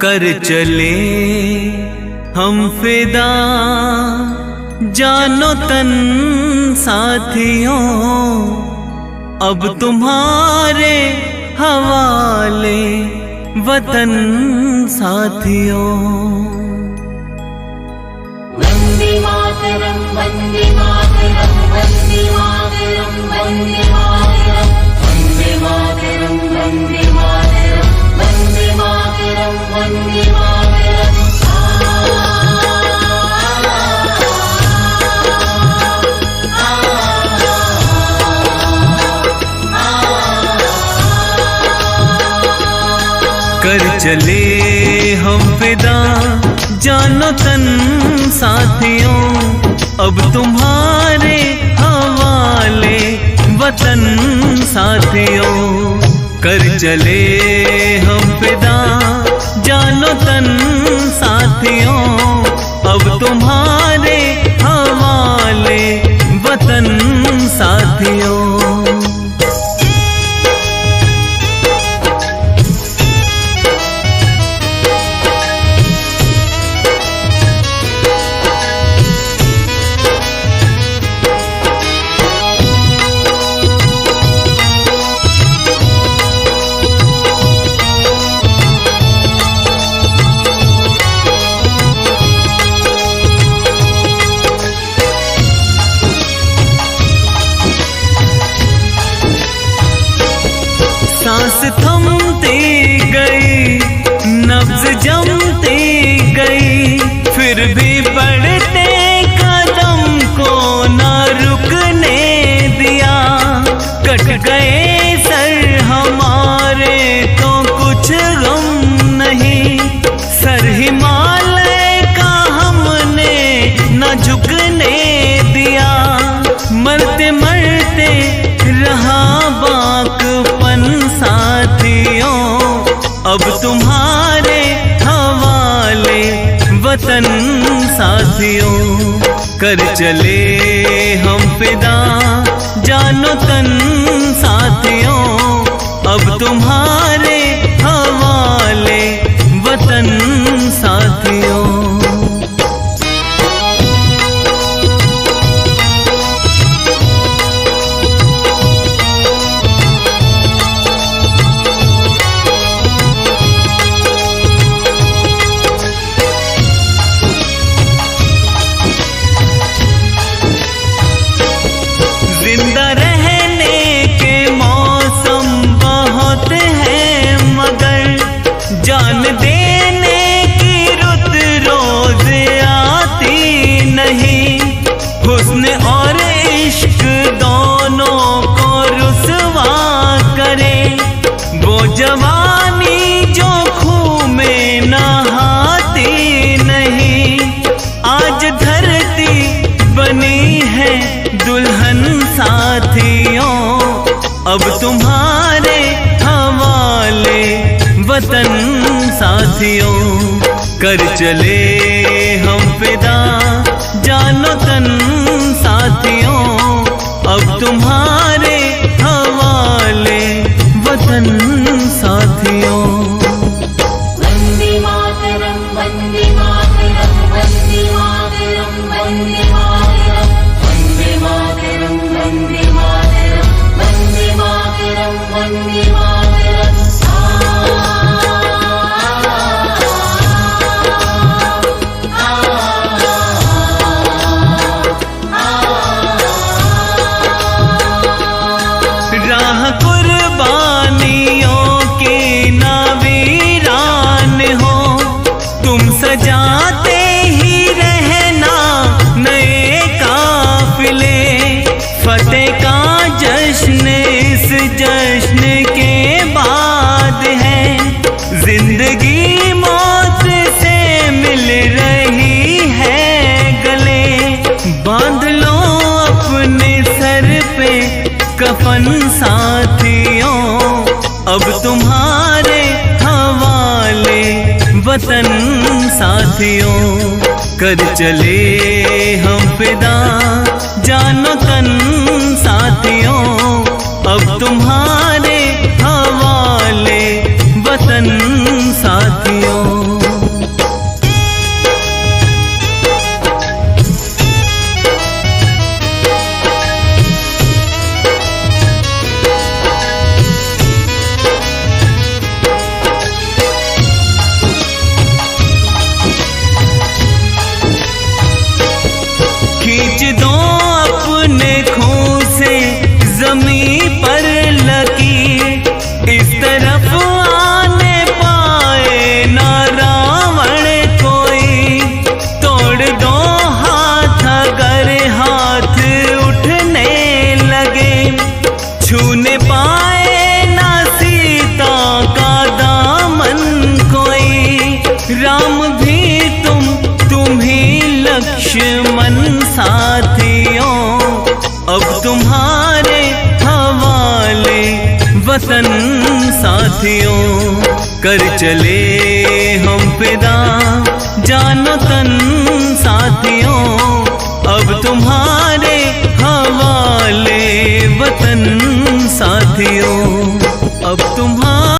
कर चले हम फिदा जानो तन साथियों, अब तुम्हारे हवाले वतन साथियों। वंदे मातरम वंदे मातरम वंदे मातरम वंदे मातरम वंदे मातरम वंदे मातरम वंदे मातरम वंदे मातरम। कर चले हम फिदा जानो तन साथियों, अब तुम्हारे हवाले वतन साथियों। कर चले हम फिदा जानो तन साथियों, अब तुम्हारे हवाले वतन साथियों। सांस थमती गई, नब्ज जमती गई, फिर भी बढ़ते कदम को न रुकने दिया। कट गए सर हमारे तो कुछ गम नहीं, सर हिमालय का हमने न झुकने दिया। मरते मरते रहा बाकपन साथियों, अब तुम्हारे हवाले वतन साथियों। कर चले हम फिदा जानो तन साथियों, अब तुम्हारे हवाले वतन साथियों। जिंदा रहने के मौसम बहुत हैं, मगर जान देने की रुत रोज आती नहीं। हुस्न और इश्क दोनों को रुसवा करे, वो जवानी जो खून में नहाती नहीं। आज धरती बनी है दुल्हन साथियों, अब तुम्हारे हवाले वतन साथियों। कर चले हम फिदा जानो तन साथियों, अब तुम्हारे हवाले वतन साथियों। वंदे मातरम वंदे मातरम वंदे मातरम वंदे मातरम वंदे मातरम वंदे मातरम वंदे मातरम वंदे मातरम। राह कुर्बानियों की ना वीरान हो, तुम सजाते ही रहना नए काफिले। फतेह का जश्न इस जश्न के बाद है, जिंदगी मौत से मिल रही है गले। बांध लो अपने सर पे कफन साथियों, अब तुम्हारे हवाले वतन साथियों। कर चले हम फिदा जानो तन साथियों, अब तुम्हारे हवाले वतन साथियों। साथियों, कर चले हम फिदा जानो तन साथियों, अब तुम्हारे हवाले वतन साथियों, अब तुम्हारे